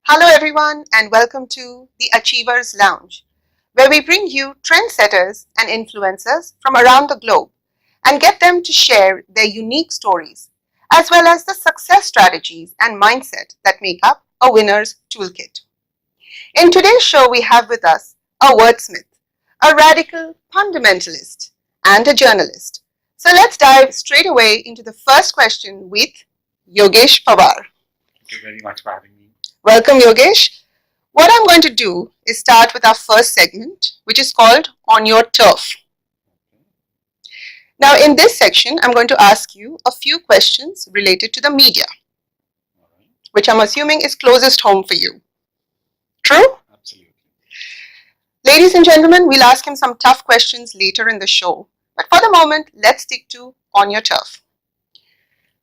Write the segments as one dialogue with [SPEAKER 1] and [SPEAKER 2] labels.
[SPEAKER 1] Hello, everyone, and welcome to the Achievers Lounge, where we bring you trendsetters and influencers from around the globe and get them to share their unique stories, as well as the success strategies and mindset that make up a winner's toolkit. In today's show, we have with us a wordsmith, a radical fundamentalist, and a journalist. So let's dive straight away into the first question with Yogesh Pawar.
[SPEAKER 2] Thank you very much for having me.
[SPEAKER 1] Welcome, Yogesh. What I'm going to do is start with our first segment, which is called On Your Turf. Now, in this section, I'm going to ask you a few questions related to the media, which I'm assuming is closest home for you. True?
[SPEAKER 2] Absolutely.
[SPEAKER 1] Ladies and gentlemen, we'll ask him some tough questions later in the show. But for the moment, let's stick to On Your Turf.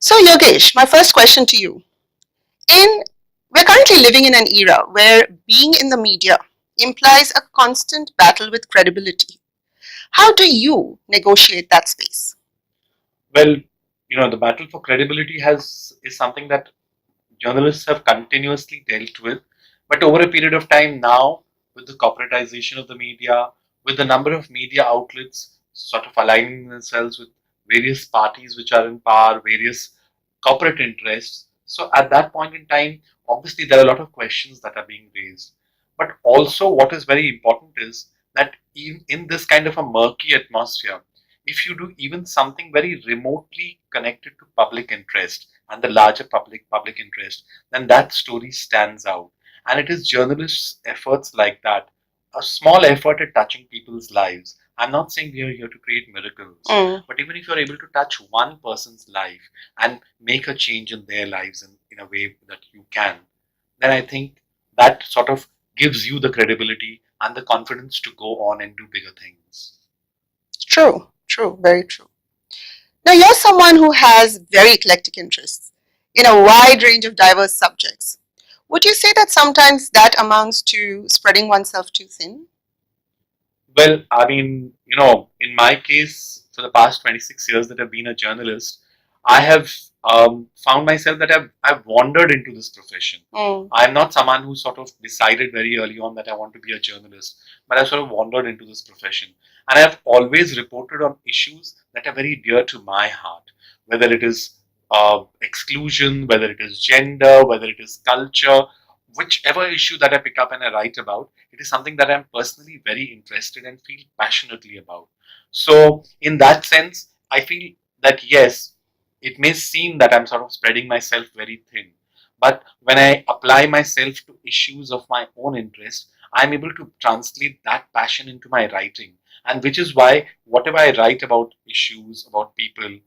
[SPEAKER 1] So, Yogesh, my first question to you. We're currently living in an era where being in the media implies a constant battle with credibility. How do you negotiate that space?
[SPEAKER 2] Well, the battle for credibility is something that journalists have continuously dealt with, but over a period of time now, with the corporatization of the media, with the number of media outlets sort of aligning themselves with various parties which are in power, various corporate interests. So at that point in time, obviously there are a lot of questions that are being raised. But also what is very important is that in this kind of a murky atmosphere, if you do even something very remotely connected to public interest and the larger public interest, then that story stands out. And it is journalists' efforts like that, a small effort at touching people's lives. I'm not saying we are here to create miracles, but even if you're able to touch one person's life and make a change in their lives in a way that you can, then I think that sort of gives you the credibility and the confidence to go on and do bigger things.
[SPEAKER 1] True, very true. Now, you're someone who has very eclectic interests in a wide range of diverse subjects. Would you say that sometimes that amounts to spreading oneself too thin?
[SPEAKER 2] Well, I mean, in my case, for the past 26 years that I've been a journalist, I have found myself that I've wandered into this profession. I'm not someone who sort of decided very early on that I want to be a journalist, but I sort of wandered into this profession. And I've always reported on issues that are very dear to my heart, whether it is exclusion, whether it is gender, whether it is culture, whichever issue that I pick up and I write about, it is something that I'm personally very interested and feel passionately about. So, in that sense, I feel that yes, it may seem that I'm sort of spreading myself very thin, but when I apply myself to issues of my own interest, I'm able to translate that passion into my writing. And which is why, whatever I write about issues, about people,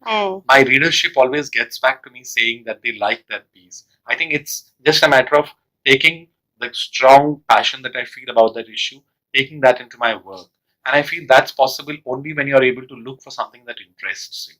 [SPEAKER 2] my readership always gets back to me saying that they like that piece. I think it's just a matter of taking the strong passion that I feel about that issue, taking that into my work. And I feel that's possible only when you're able to look for something that interests you.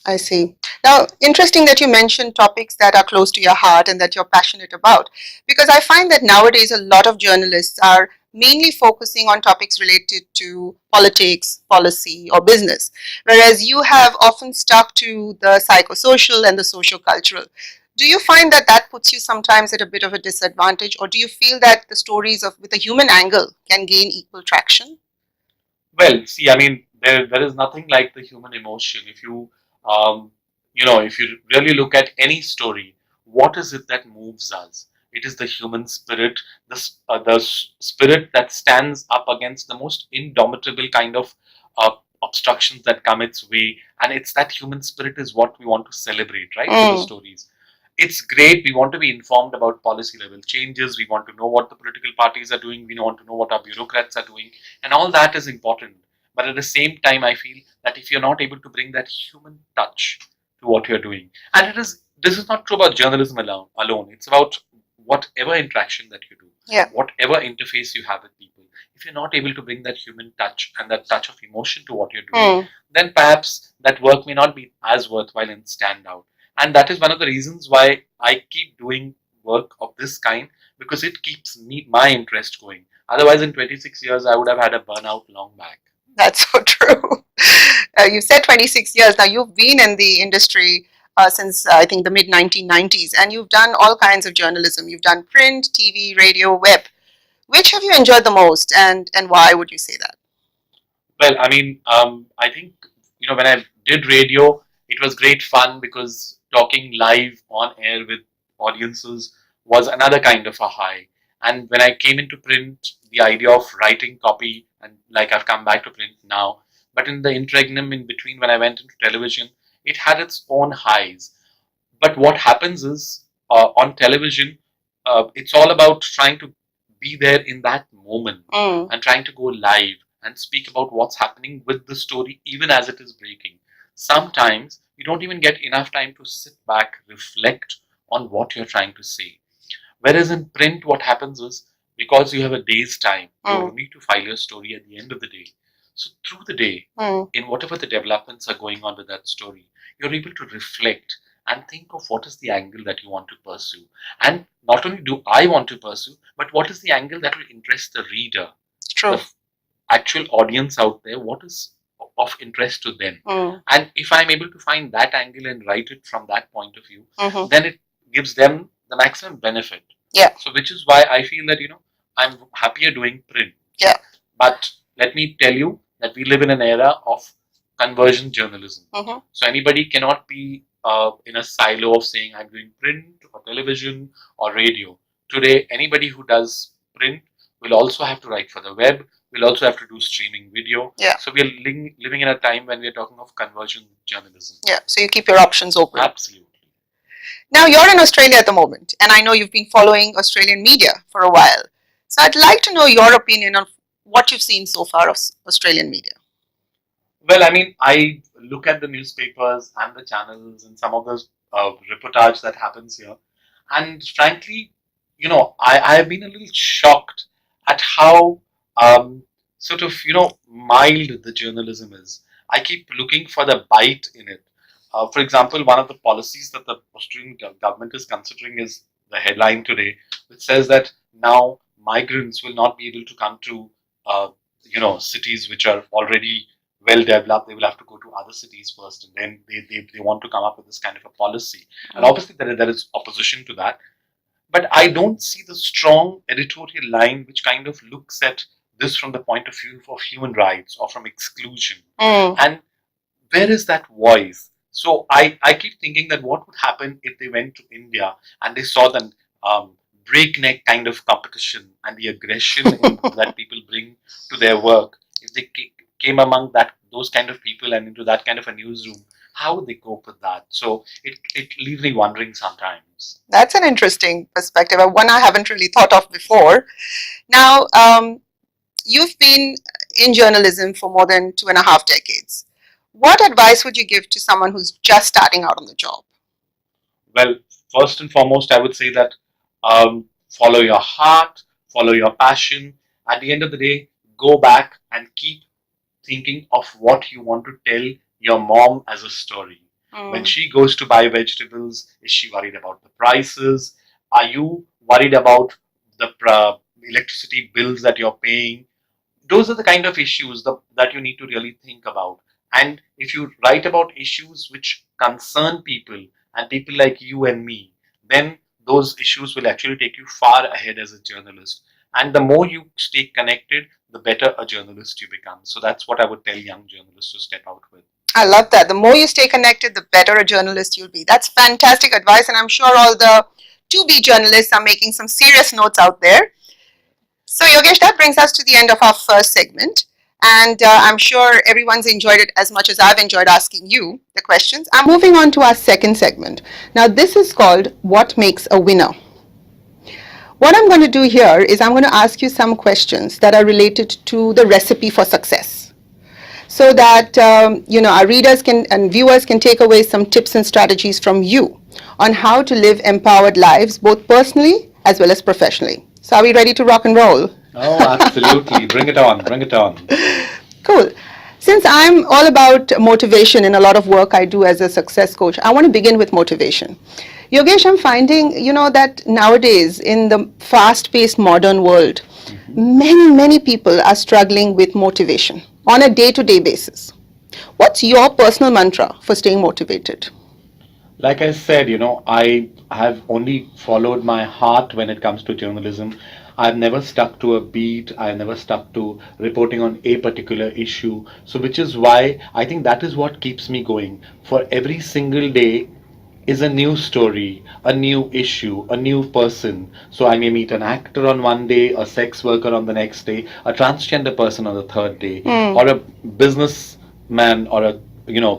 [SPEAKER 1] I see. Now, interesting that you mentioned topics that are close to your heart and that you're passionate about, because I find that nowadays a lot of journalists are mainly focusing on topics related to politics, policy, or business, whereas you have often stuck to the psychosocial and the socio-cultural. Do you find that that puts you sometimes at a bit of a disadvantage, or do you feel that the stories of with a human angle can gain equal traction?
[SPEAKER 2] Well, see, I mean, there is nothing like the human emotion. Um, if you really look at any story, what is it that moves us? It is the human spirit, the spirit that stands up against the most indomitable kind of obstructions that come its way, and it's that human spirit is what we want to celebrate, right? With the stories. It's great. We want to be informed about policy level changes. We want to know what the political parties are doing. We want to know what our bureaucrats are doing. And all that is important. But at the same time, I feel that if you're not able to bring that human touch to what you're doing, and this is not true about journalism alone. It's about whatever interaction that you do, whatever interface you have with people. If you're not able to bring that human touch and that touch of emotion to what you're doing, then perhaps that work may not be as worthwhile and stand out. And that is one of the reasons why I keep doing work of this kind, because it keeps my interest going. Otherwise, in 26 years, I would have had a burnout long back.
[SPEAKER 1] That's so true. You said 26 years. Now, you've been in the industry since I think the mid 1990s, and you've done all kinds of journalism. You've done print, TV, radio, web. Which have you enjoyed the most, and why would you say that?
[SPEAKER 2] Well, I mean, I think, when I did radio, it was great fun because talking live on air with audiences was another kind of a high. And when I came into print, the idea of writing copy, and like I've come back to print now, but in the interregnum in between when I went into television, it had its own highs. But what happens is on television, it's all about trying to be there in that moment and trying to go live and speak about what's happening with the story even as it is breaking. Sometimes you don't even get enough time to sit back, reflect on what you're trying to say. Whereas in print, what happens is because you have a day's time, you need to file your story at the end of the day. So through the day, in whatever the developments are going on with that story, you're able to reflect and think of what is the angle that you want to pursue. And not only do I want to pursue, but what is the angle that will interest the reader,
[SPEAKER 1] True.
[SPEAKER 2] the actual audience out there, what is of interest to them. And if I'm able to find that angle and write it from that point of view, then it gives them the maximum benefit.
[SPEAKER 1] Yeah.
[SPEAKER 2] So which is why I feel that, I'm happier doing print.
[SPEAKER 1] Yeah.
[SPEAKER 2] But let me tell you that we live in an era of conversion journalism. So anybody cannot be in a silo of saying I'm doing print or television or radio. Today, anybody who does print will also have to write for the web, will also have to do streaming video.
[SPEAKER 1] Yeah.
[SPEAKER 2] So we are living in a time when we are talking of conversion journalism.
[SPEAKER 1] Yeah, so you keep your options open.
[SPEAKER 2] Absolutely.
[SPEAKER 1] Now, you're in Australia at the moment, and I know you've been following Australian media for a while. So I'd like to know your opinion on what you've seen so far of Australian media.
[SPEAKER 2] Well, I mean, I look at the newspapers and the channels and some of the reportage that happens here. And frankly, I have been a little shocked at how sort of, mild the journalism is. I keep looking for the bite in it. For example, one of the policies that the Australian government is considering is the headline today, which says that now migrants will not be able to come to, cities which are already well developed. They will have to go to other cities first, and then they want to come up with this kind of a policy. And obviously there is opposition to that. But I don't see the strong editorial line which kind of looks at this from the point of view of human rights or from exclusion. And where is that voice? So I keep thinking that what would happen if they went to India and they saw the breakneck kind of competition and the aggression that people bring to their work. If they came among those kind of people and into that kind of a newsroom, how would they cope with that? So it leaves me wondering sometimes.
[SPEAKER 1] That's an interesting perspective, one I haven't really thought of before. Now, you've been in journalism for more than 2.5 decades. What advice would you give to someone who's just starting out on the job?
[SPEAKER 2] Well, first and foremost, I would say that follow your heart, follow your passion. At the end of the day, go back and keep thinking of what you want to tell your mom as a story. When she goes to buy vegetables, is she worried about the prices? Are you worried about the electricity bills that you're paying? Those are the kind of issues that you need to really think about. And if you write about issues which concern people and people like you and me, then those issues will actually take you far ahead as a journalist. And the more you stay connected, the better a journalist you become. So that's what I would tell young journalists to step out with.
[SPEAKER 1] I love that. The more you stay connected, the better a journalist you'll be. That's fantastic advice, and I'm sure all the to-be journalists are making some serious notes out there. So Yogesh, that brings us to the end of our first segment. And I'm sure everyone's enjoyed it as much as I've enjoyed asking you the questions. I'm moving on to our second segment. Now, this is called What Makes a Winner? What I'm going to do here is I'm going to ask you some questions that are related to the recipe for success, so that our readers and viewers can take away some tips and strategies from you on how to live empowered lives, both personally as well as professionally. So are we ready to rock and roll?
[SPEAKER 2] Oh, absolutely. Bring it on. Bring it on.
[SPEAKER 1] Cool. Since I'm all about motivation in a lot of work I do as a success coach, I want to begin with motivation. Yogesh, I'm finding, that nowadays in the fast-paced modern world, Many people are struggling with motivation on a day to day basis. What's your personal mantra for staying motivated?
[SPEAKER 2] Like I said, I have only followed my heart when it comes to journalism. I've never stuck to a beat. I've never stuck to reporting on a particular issue. So, which is why I think that is what keeps me going. For every single day is a new story, a new issue, a new person. So, I may meet an actor on one day, a sex worker on the next day, a transgender person on the third day, or a businessman or a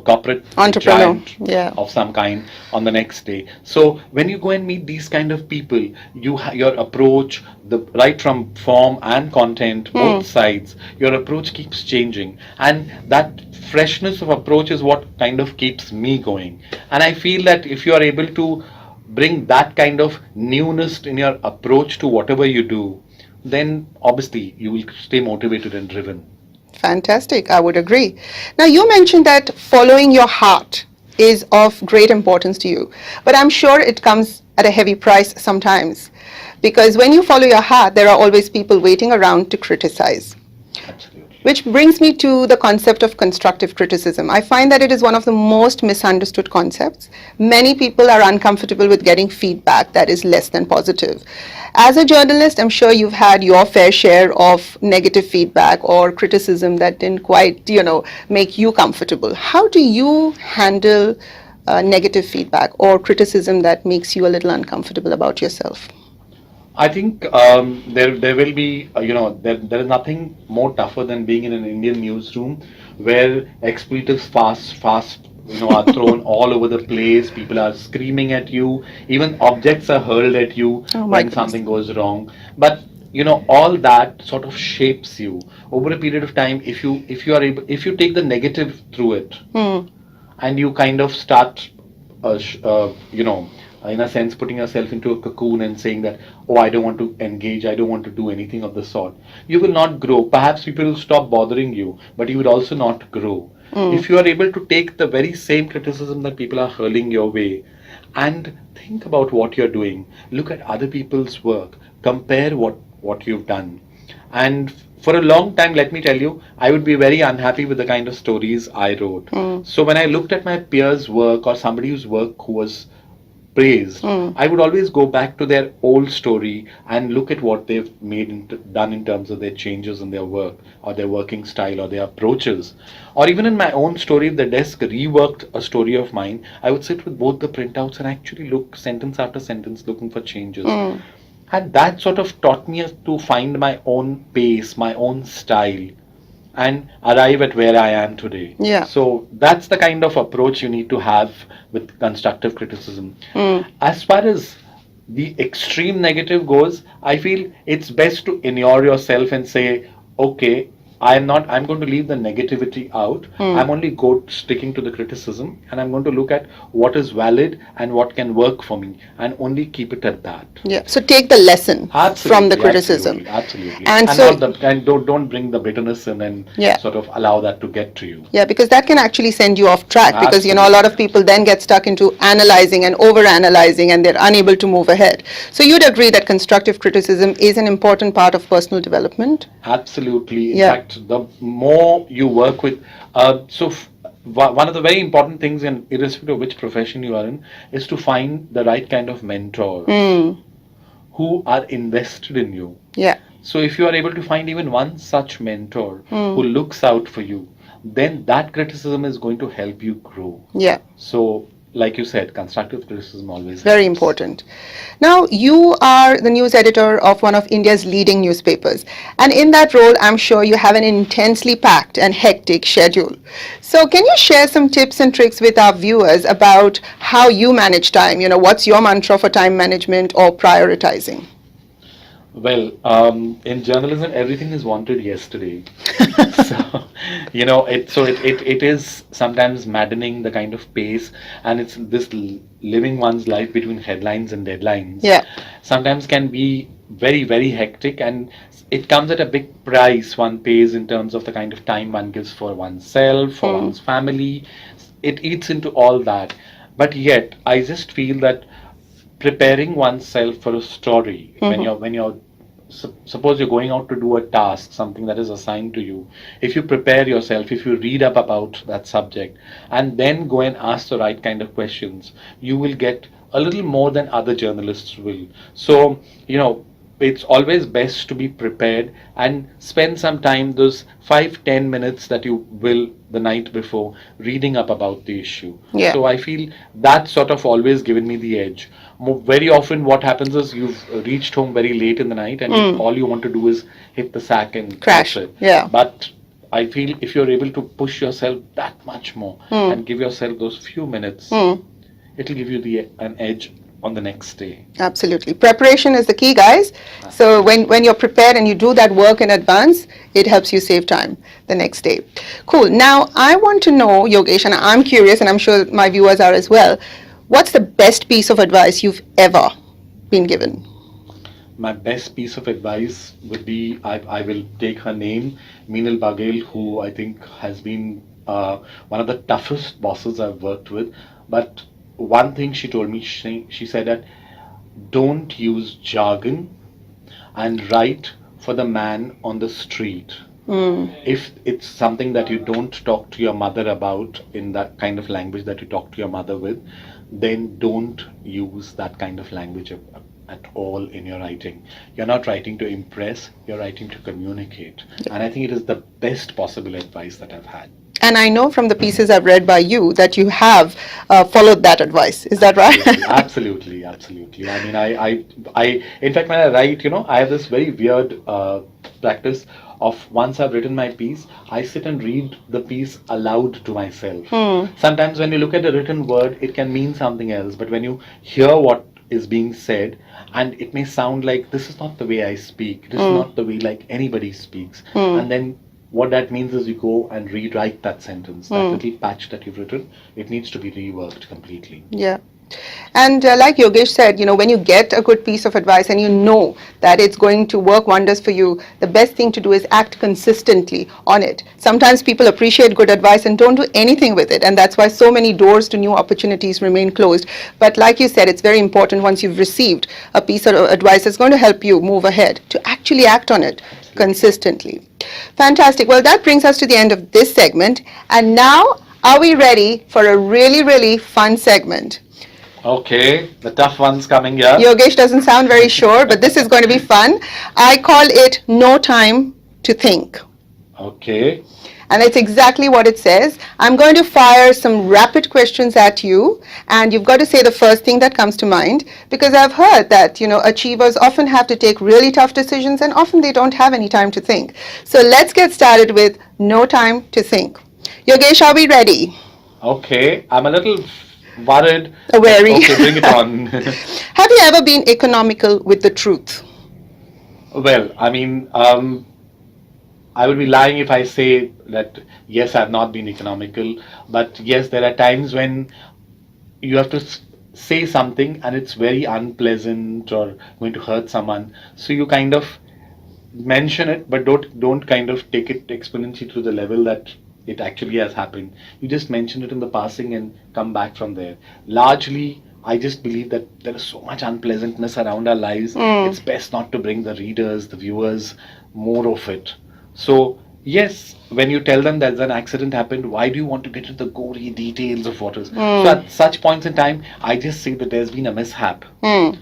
[SPEAKER 2] corporate
[SPEAKER 1] Entrepreneur,
[SPEAKER 2] giant
[SPEAKER 1] yeah.
[SPEAKER 2] of some kind on the next day. So when you go and meet these kind of people, your approach, the right from form and content, both sides, your approach keeps changing, and that freshness of approach is what kind of keeps me going. And I feel that if you are able to bring that kind of newness in your approach to whatever you do, then obviously you will stay motivated and driven.
[SPEAKER 1] Fantastic, I would agree. Now, you mentioned that following your heart is of great importance to you, but I'm sure it comes at a heavy price sometimes. Because when you follow your heart, there are always people waiting around to criticize.
[SPEAKER 2] Absolutely.
[SPEAKER 1] Which brings me to the concept of constructive criticism. I find that it is one of the most misunderstood concepts. Many people are uncomfortable with getting feedback that is less than positive. As a journalist, I'm sure you've had your fair share of negative feedback or criticism that didn't quite, make you comfortable. How do you handle negative feedback or criticism that makes you a little uncomfortable about yourself?
[SPEAKER 2] I think there will be there is nothing more tougher than being in an Indian newsroom where expletives fast are thrown all over the place. People are screaming at you. Even objects are hurled at you
[SPEAKER 1] Oh my
[SPEAKER 2] when
[SPEAKER 1] goodness.
[SPEAKER 2] something goes wrong. But all that sort of shapes you over a period of time. If you take the negative through it, and you kind of start in a sense putting yourself into a cocoon and saying that, oh, I don't want to engage, I don't want to do anything of the sort, you will not grow. Perhaps people will stop bothering you, but you will also not grow. If you are able to take the very same criticism that people are hurling your way and think about what you're doing, look at other people's work, compare what you've done, and for a long time, let me tell you, I would be very unhappy with the kind of stories I wrote. So when I looked at my peers' work or somebody whose work who was praised, I would always go back to their old story and look at what they've done in terms of their changes in their work or their working style or their approaches. Or even in my own story, if the desk reworked a story of mine, I would sit with both the printouts and actually look sentence after sentence looking for changes. And that sort of taught me to find my own pace, my own style, and arrive at where I am today.
[SPEAKER 1] Yeah.
[SPEAKER 2] So that's the kind of approach you need to have with constructive criticism. As far as the extreme negative goes, I feel it's best to inure yourself and say, okay, I'm going to leave the negativity out. I'm only sticking to the criticism, and I'm going to look at what is valid and what can work for me and only keep it at that.
[SPEAKER 1] Yeah. So take the lesson from the
[SPEAKER 2] Absolutely,
[SPEAKER 1] criticism.
[SPEAKER 2] absolutely.
[SPEAKER 1] And
[SPEAKER 2] And
[SPEAKER 1] so,
[SPEAKER 2] not the and don't bring the bitterness in and
[SPEAKER 1] yeah.
[SPEAKER 2] sort of allow that to get to you.
[SPEAKER 1] Yeah, because that can actually send you off track because a lot of
[SPEAKER 2] Absolutely.
[SPEAKER 1] people then get stuck into analyzing and over analyzing and they're unable to move ahead. So you'd agree that constructive criticism is an important part of personal development?
[SPEAKER 2] Absolutely. In
[SPEAKER 1] Yeah.
[SPEAKER 2] fact, the more you work with, one of the very important things, in irrespective of which profession you are in, is to find the right kind of mentors who are invested in you.
[SPEAKER 1] Yeah.
[SPEAKER 2] So if you are able to find even one such mentor who looks out for you, then that criticism is going to help you grow.
[SPEAKER 1] Yeah.
[SPEAKER 2] So, like you said, constructive criticism always
[SPEAKER 1] Very
[SPEAKER 2] helps.
[SPEAKER 1] important. Now, you are the news editor of one of India's leading newspapers. And in that role, I'm sure you have an intensely packed and hectic schedule. So, can you share some tips and tricks with our viewers about how you manage time? What's your mantra for time management or prioritizing?
[SPEAKER 2] Well, in journalism, everything is wanted yesterday. So, it is sometimes maddening the kind of pace, and it's this living one's life between headlines and deadlines.
[SPEAKER 1] Yeah.
[SPEAKER 2] Sometimes can be very, very hectic, and it comes at a big price one pays in terms of the kind of time one gives for oneself, for one's family. It eats into all that. But yet, I just feel that preparing oneself for a story when you're suppose you're going out to do a task, something that is assigned to you. If you prepare yourself, if you read up about that subject, and then go and ask the right kind of questions, you will get a little more than other journalists will. So, it's always best to be prepared and spend some time, those 5-10 minutes that you will the night before, reading up about the issue.
[SPEAKER 1] Yeah.
[SPEAKER 2] So I feel that sort of always given me the edge. Very often what happens is you've reached home very late in the night, and all you want to do is hit the sack and
[SPEAKER 1] Crash.
[SPEAKER 2] that's it.
[SPEAKER 1] Yeah.
[SPEAKER 2] But I feel if you're able to push yourself that much more and give yourself those few minutes, it'll give you an edge on the next day.
[SPEAKER 1] Absolutely. Preparation is the key, guys. So when you're prepared and you do that work in advance, it helps you save time the next day. Cool. Now, I want to know, Yogesh, and I'm curious, and I'm sure my viewers are as well, what's the best piece of advice you've ever been given?
[SPEAKER 2] My best piece of advice would be, I will take her name, Meenal Bagel, who I think has been one of the toughest bosses I've worked with. But one thing she told me, she said that don't use jargon and write for the man on the street. If it's something that you don't talk to your mother about in that kind of language that you talk to your mother with, then don't use that kind of language at all in your writing. You're not writing to impress, you're writing to communicate. And I think it is the best possible advice that I've had.
[SPEAKER 1] And I know from the pieces I've read by you that you have followed that advice. Is that right?
[SPEAKER 2] Absolutely, absolutely. I mean, in fact, when I write, I have this very weird practice of, once I've written my piece, I sit and read the piece aloud to myself. Sometimes when you look at the written word, it can mean something else, but when you hear what is being said, and it may sound like, this is not the way I speak, this is not the way like anybody speaks, and then what that means is you go and rewrite that sentence, that little patch that you've written, it needs to be reworked completely.
[SPEAKER 1] Yeah. And like Yogesh said, when you get a good piece of advice and you know that it's going to work wonders for you, the best thing to do is act consistently on it. Sometimes people appreciate good advice and don't do anything with it, and that's why so many doors to new opportunities remain closed. But like you said, it's very important, once you've received a piece of advice that's going to help you move ahead, to actually act on it consistently. Fantastic. Well, that brings us to the end of this segment. And now, are we ready for a really, really fun segment?
[SPEAKER 2] Okay, the tough one's coming here.
[SPEAKER 1] Yogesh doesn't sound very sure, but this is going to be fun. I call it No Time to Think.
[SPEAKER 2] Okay.
[SPEAKER 1] And it's exactly what it says. I'm going to fire some rapid questions at you, and you've got to say the first thing that comes to mind, because I've heard that, achievers often have to take really tough decisions, and often they don't have any time to think. So let's get started with No Time to Think. Yogesh, are we ready?
[SPEAKER 2] Okay, I'm a little worried.
[SPEAKER 1] Wary.
[SPEAKER 2] Okay, bring it on.
[SPEAKER 1] Have you ever been economical with the truth?
[SPEAKER 2] Well, I mean, I would be lying if I say that yes, I've not been economical, but yes, there are times when you have to say something and it's very unpleasant or going to hurt someone, so you kind of mention it, but don't kind of take it exponentially to the level that it actually has happened. You just mention it in the passing and come back from there. Largely, I just believe that there is so much unpleasantness around our lives. It's best not to bring the readers, the viewers, more of it. So, yes, when you tell them that an accident happened, why do you want to get into the gory details of what is? So, at such points in time, I just say that there's been a mishap and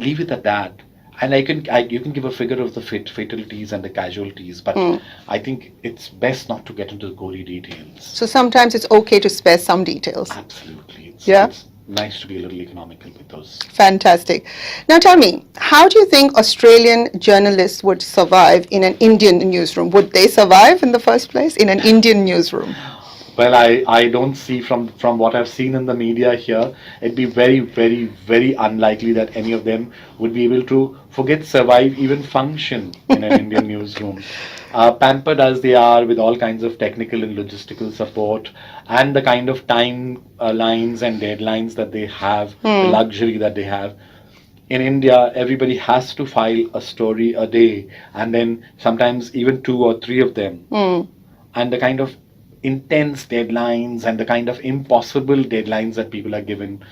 [SPEAKER 2] leave it at that. And you can give a figure of the fatalities and the casualties, but I think it's best not to get into the gory details.
[SPEAKER 1] So sometimes it's okay to spare some details.
[SPEAKER 2] Absolutely.
[SPEAKER 1] Yeah.
[SPEAKER 2] It's nice to be a little economical with those.
[SPEAKER 1] Fantastic. Now tell me, how do you think Australian journalists would survive in an Indian newsroom? Would they survive in the first place in an Indian newsroom?
[SPEAKER 2] Well, I don't see from what I've seen in the media here, it'd be very, very, very unlikely that any of them would be able to survive, even function in an Indian newsroom. Pampered as they are with all kinds of technical and logistical support, and the kind of time lines and deadlines that they have, the luxury that they have. In India, everybody has to file a story a day, and then sometimes even 2 or 3 of them. And the kind of intense deadlines and the kind of impossible deadlines that people are given,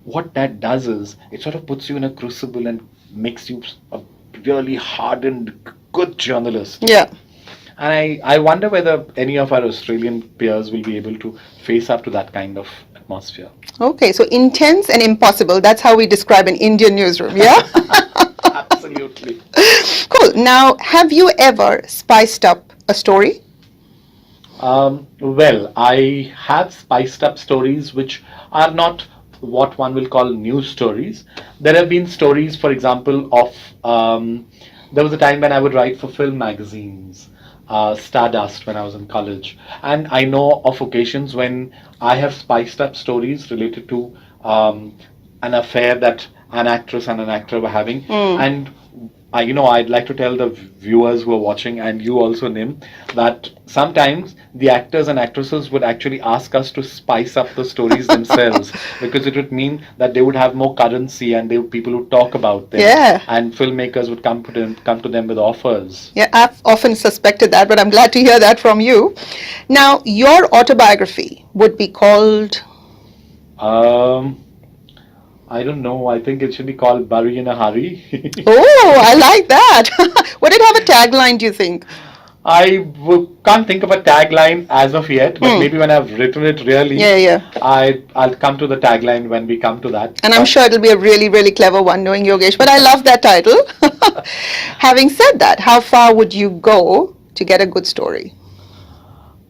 [SPEAKER 2] what that does is it sort of puts you in a crucible and makes you really hardened, good journalists.
[SPEAKER 1] Yeah.
[SPEAKER 2] And I wonder whether any of our Australian peers will be able to face up to that kind of atmosphere.
[SPEAKER 1] Okay, so intense and impossible. That's how we describe an Indian newsroom, yeah?
[SPEAKER 2] Absolutely.
[SPEAKER 1] Cool. Now, have you ever spiced up a story?
[SPEAKER 2] Well, I have spiced up stories which are not what one will call news stories. There have been stories, for example, of there was a time when I would write for film magazines, Stardust, when I was in college. And I know of occasions when I have spiced up stories related to an affair that an actress and an actor were having. And I'd like to tell the viewers who are watching, and you also, Nim, that sometimes the actors and actresses would actually ask us to spice up the stories themselves because it would mean that they would have more currency and people would talk about them.
[SPEAKER 1] Yeah.
[SPEAKER 2] And filmmakers would come to them with offers.
[SPEAKER 1] Yeah, I've often suspected that, but I'm glad to hear that from you. Now, your autobiography would be called.
[SPEAKER 2] Um, I don't know. I think it should be called Bury in a Hurry.
[SPEAKER 1] Oh, I like that. Would it have a tagline, do you think?
[SPEAKER 2] Can't think of a tagline as of yet, but maybe when I've written it really,
[SPEAKER 1] Yeah.
[SPEAKER 2] I'll come to the tagline when we come to that.
[SPEAKER 1] And I'm sure it'll be a really, really clever one, knowing Yogesh. But I love that title. Having said that, how far would you go to get a good story?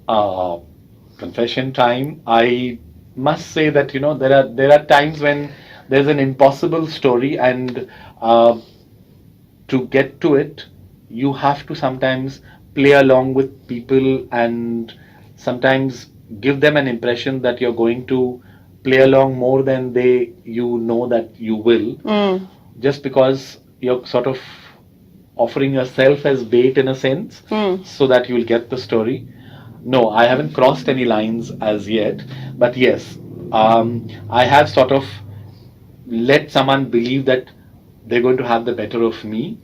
[SPEAKER 2] Uh, Confession time. I must say that there are times when there's an impossible story, and to get to it, you have to sometimes play along with people and sometimes give them an impression that you're going to play along more than you know that you will, just because you're sort of offering yourself as bait in a sense, so that you'll get the story. No, I haven't crossed any lines as yet, but yes, I have sort of let someone believe that they're going to have the better of me,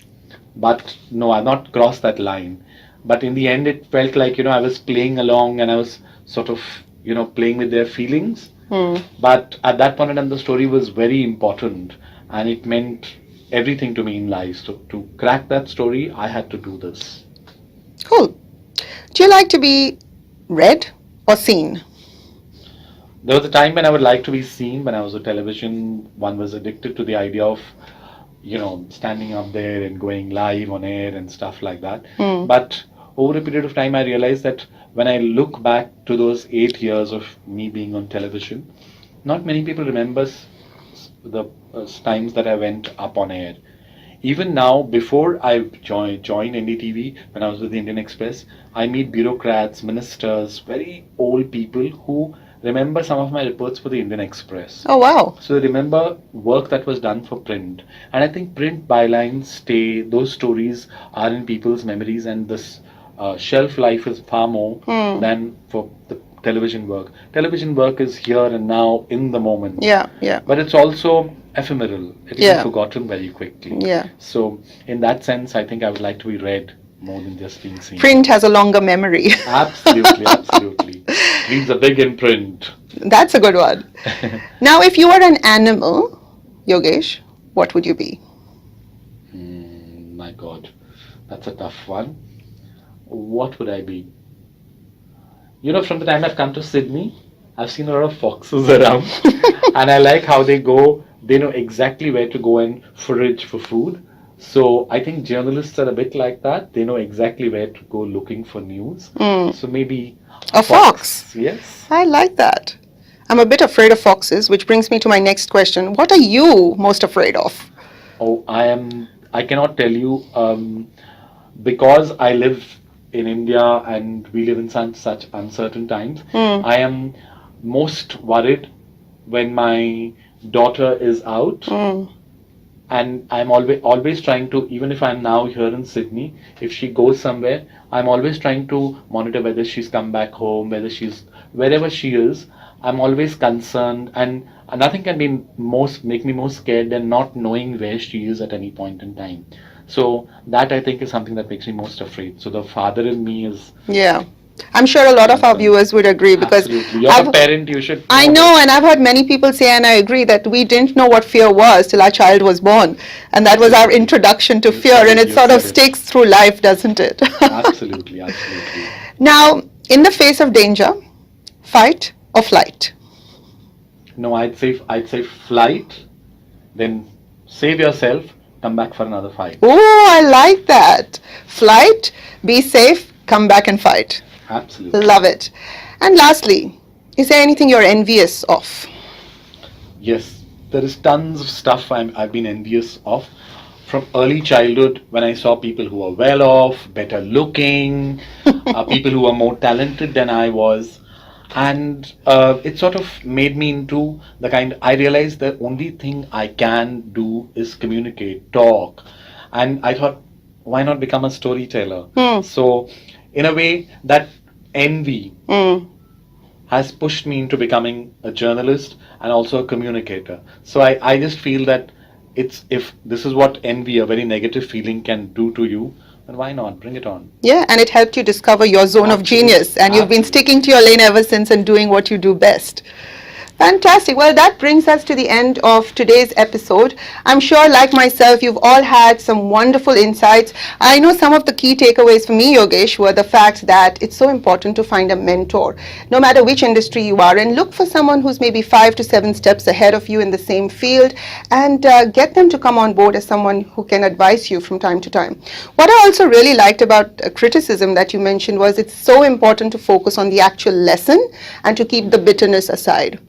[SPEAKER 2] but no, I've not crossed that line. But in the end, it felt like I was playing along and I was sort of playing with their feelings. But at that point in time, the story was very important and it meant everything to me in life. So to crack that story, I had to do this.
[SPEAKER 1] Cool. Do you like to be read or seen?
[SPEAKER 2] There was a time when I would like to be seen. When I was on television, one was addicted to the idea of standing up there and going live on air and stuff like that. But over a period of time, I realized that when I look back to those 8 years of me being on television, not many people remember the times that I went up on air. Even now, before I joined NDTV, when I was with the Indian Express, I meet bureaucrats, ministers, very old people who remember some of my reports for the Indian Express.
[SPEAKER 1] Oh, wow.
[SPEAKER 2] So they remember work that was done for print. And I think print bylines stay, those stories are in people's memories, and this shelf life is far more than for the television work. Television work is here and now in the moment.
[SPEAKER 1] Yeah.
[SPEAKER 2] But it's also ephemeral. It is forgotten very quickly.
[SPEAKER 1] Yeah.
[SPEAKER 2] So in that sense, I think I would like to be read more than just being seen.
[SPEAKER 1] Print has a longer memory.
[SPEAKER 2] Absolutely. Leaves a big imprint.
[SPEAKER 1] That's a good one. Now, if you were an animal, Yogesh, what would you be?
[SPEAKER 2] My God, that's a tough one. What would I be? From the time I've come to Sydney, I've seen a lot of foxes around, and I like how they go. They know exactly where to go and forage for food. So I think journalists are a bit like that. They know exactly where to go looking for news. So maybe
[SPEAKER 1] a fox.
[SPEAKER 2] Yes.
[SPEAKER 1] I like that. I'm a bit afraid of foxes, which brings me to my next question. What are you most afraid of?
[SPEAKER 2] Oh, I cannot tell you, because I live in India and we live in such uncertain times. I am most worried when my daughter is out. And I'm always trying to, even if I'm now here in Sydney, if she goes somewhere, I'm always trying to monitor whether she's come back home, wherever she is. I'm always concerned, and nothing can make me more scared than not knowing where she is at any point in time. So that, I think, is something that makes me most afraid. So the father in me is
[SPEAKER 1] I'm sure a lot of our viewers would agree because
[SPEAKER 2] Absolutely. You're a parent, you should
[SPEAKER 1] I
[SPEAKER 2] know
[SPEAKER 1] know,
[SPEAKER 2] this.
[SPEAKER 1] and I've heard many people say, and I agree, that we didn't know what fear was till our child was born. And that was our
[SPEAKER 2] Absolutely.
[SPEAKER 1] introduction to
[SPEAKER 2] You
[SPEAKER 1] fear,
[SPEAKER 2] said
[SPEAKER 1] and
[SPEAKER 2] it,
[SPEAKER 1] it
[SPEAKER 2] you
[SPEAKER 1] sort of
[SPEAKER 2] said it.
[SPEAKER 1] sticks through life, doesn't it?
[SPEAKER 2] Absolutely, absolutely.
[SPEAKER 1] Now, in the face of danger, fight or flight?
[SPEAKER 2] No, I'd say flight, then save yourself, come back for another fight.
[SPEAKER 1] Oh, I like that. Flight, be safe, come back and fight.
[SPEAKER 2] Absolutely.
[SPEAKER 1] Love it. And lastly, is there anything you're envious of?
[SPEAKER 2] Yes, there is tons of stuff I've been envious of from early childhood when I saw people who are well off, better looking, people who are more talented than I was. And it sort of made me into the kind, I realized the only thing I can do is communicate, talk. And I thought, why not become a storyteller? So, in a way, that envy has pushed me into becoming a journalist and also a communicator. So I just feel that it's if this is what envy, a very negative feeling, can do to you, then why not? Bring it on.
[SPEAKER 1] Yeah, and it helped you discover your zone of genius, and you've been sticking to your lane ever since and doing what you do best. Fantastic. Well, that brings us to the end of today's episode. I'm sure, like myself, you've all had some wonderful insights. I know some of the key takeaways for me, Yogesh, were the fact that it's so important to find a mentor, no matter which industry you are, and look for someone who's maybe 5 to 7 steps ahead of you in the same field, and get them to come on board as someone who can advise you from time to time. What I also really liked about criticism that you mentioned was it's so important to focus on the actual lesson and to keep the bitterness aside.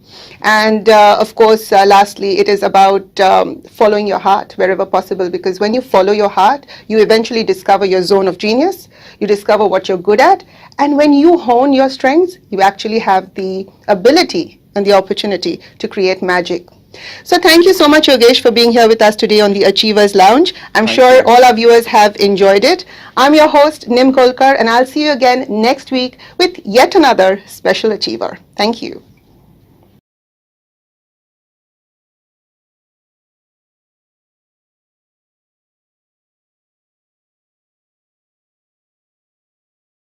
[SPEAKER 1] And of course, lastly, it is about following your heart wherever possible, because when you follow your heart, you eventually discover your zone of genius, you discover what you're good at, and when you hone your strengths, you actually have the ability and the opportunity to create magic. So thank you so much, Yogesh, for being here with us today on the Achievers Lounge. I'm sure all our viewers have enjoyed it. I'm your host, Nim Kolkar, and I'll see you again next week with yet another special achiever. Thank you.